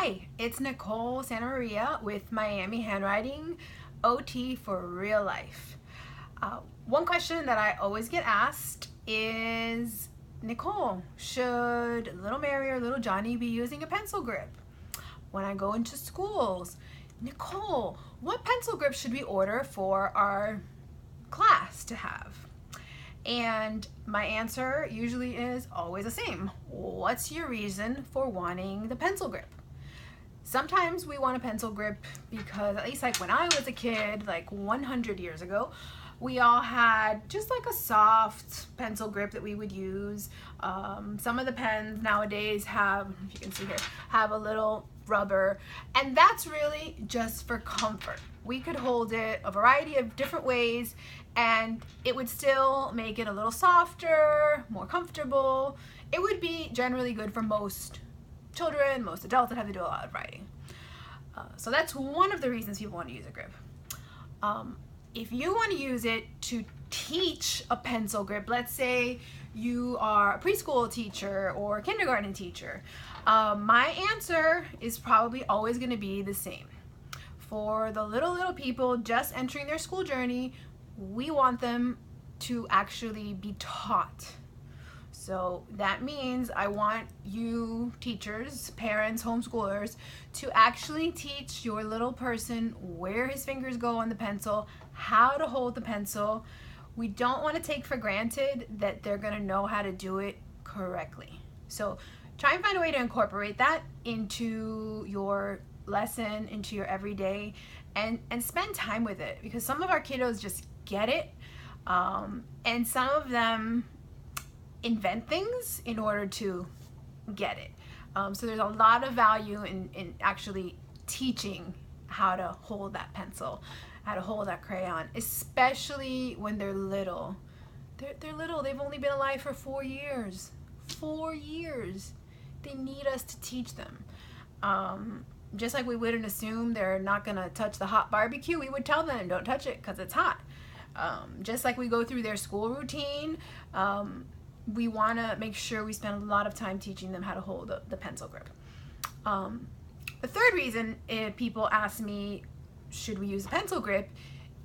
Hi, it's Nicole Santamaria with Miami Handwriting OT for real life. One question that I always get asked is, Nicole, should little Mary or little Johnny be using a pencil grip? When I go into schools, Nicole, what pencil grip should we order for our class to have? And my answer usually is always the same. What's your reason for wanting the pencil grip? Sometimes we want a pencil grip because, at least like when I was a kid, like 100 years ago, we all had just like a soft pencil grip that we would use. Some of the pens nowadays have, if you can see here, have a little rubber, and that's really just for comfort. We could hold it a variety of different ways and it would still make it a little softer, more comfortable. It would be generally good for most children, most adults that have to do a lot of writing. So that's one of the reasons people want to use a grip. If you want to use it to teach a pencil grip, let's say you are a preschool teacher or a kindergarten teacher, my answer is probably always going to be the same. For the little people just entering their school journey, we want them to actually be taught. So that means I want you teachers, parents, homeschoolers to actually teach your little person where his fingers go on the pencil, how to hold the pencil. We don't want to take for granted that they're going to know how to do it correctly. So try and find a way to incorporate that into your lesson, into your everyday, and spend time with it, because some of our kiddos just get it, and some of them invent things in order to get it. So there's a lot of value in actually teaching how to hold that pencil, how to hold that crayon, especially when they're little. They're little. They've only been alive for 4 years. 4 years. They need us to teach them. Just like we wouldn't assume they're not gonna touch the hot barbecue, we would tell them don't touch it because it's hot. Just like we go through their school routine, we want to make sure we spend a lot of time teaching them how to hold the pencil grip. The third reason people ask me, should we use a pencil grip,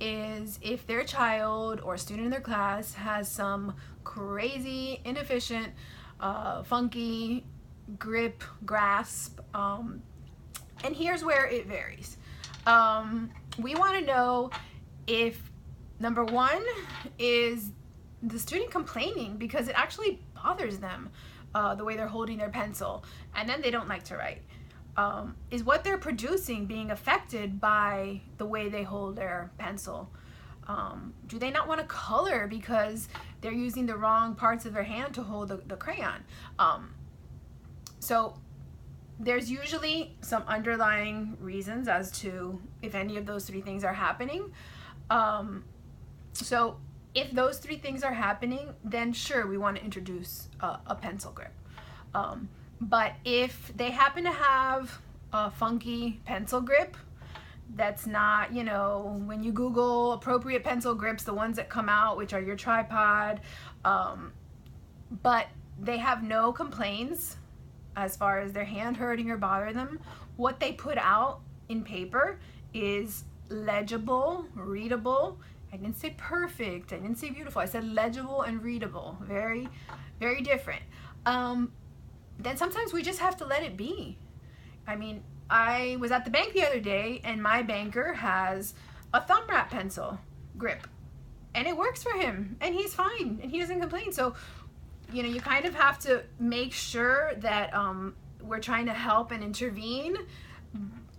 is if their child or student in their class has some crazy, inefficient, funky grip, grasp, and here's where it varies. We want to know if, number one, is the student complaining because it actually bothers them, the way they're holding their pencil, and then they don't like to write. Is what they're producing being affected by the way they hold their pencil? Do they not want to color because they're using the wrong parts of their hand to hold the crayon? So there's usually some underlying reasons as to if any of those three things are happening. So if those three things are happening, then sure, we want to introduce a pencil grip. But if they happen to have a funky pencil grip that's not, when you Google appropriate pencil grips, the ones that come out, which are your tripod, but they have no complaints as far as their hand hurting or bothering them, what they put out in paper is legible, readable. I didn't say perfect, I didn't say beautiful, I said legible and readable. Very, very different. Then sometimes we just have to let it be. I mean, I was at the bank the other day and my banker has a thumb wrap pencil grip and it works for him and he's fine and he doesn't complain. So, you kind of have to make sure that we're trying to help and intervene,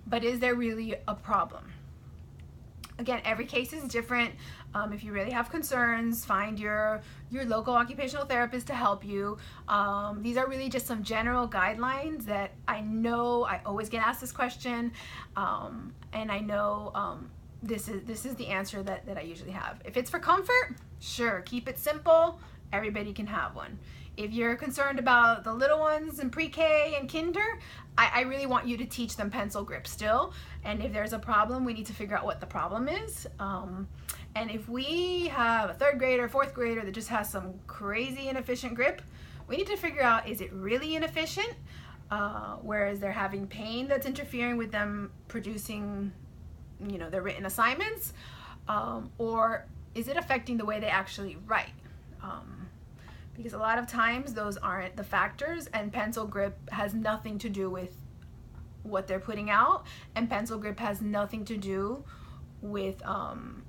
but is there really a problem? Again, every case is different. If you really have concerns, find your local occupational therapist to help you. These are really just some general guidelines that I know I always get asked this question, and I know this is the answer that I usually have. If it's for comfort, sure, keep it simple. Everybody can have one. If you're concerned about the little ones in pre-K and kinder, I really want you to teach them pencil grip still. And if there's a problem, we need to figure out what the problem is. And if we have a third grader, fourth grader that just has some crazy inefficient grip, we need to figure out, is it really inefficient? whereas they're having pain that's interfering with them producing, their written assignments, or is it affecting the way they actually write? Because a lot of times those aren't the factors, and pencil grip has nothing to do with what they're putting out, and pencil grip has nothing to do with the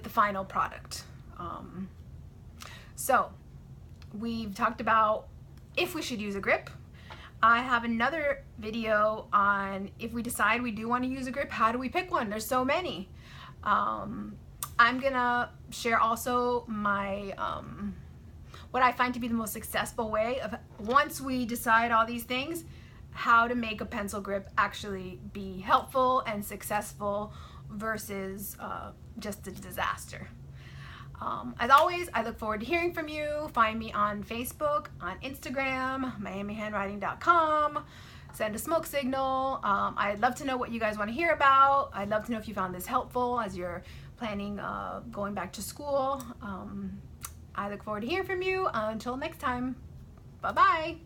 final product. So we've talked about if we should use a grip. I have another video on if we decide we do want to use a grip, how do we pick one? There's so many. I'm gonna share also my what I find to be the most successful way of, once we decide all these things, how to make a pencil grip actually be helpful and successful versus just a disaster. As always, I look forward to hearing from you. Find me on Facebook, on Instagram, miamihandwriting.com. Send a smoke signal. I'd love to know what you guys want to hear about. I'd love to know if you found this helpful as you're planning going back to school. I look forward to hearing from you. Until next time, bye-bye.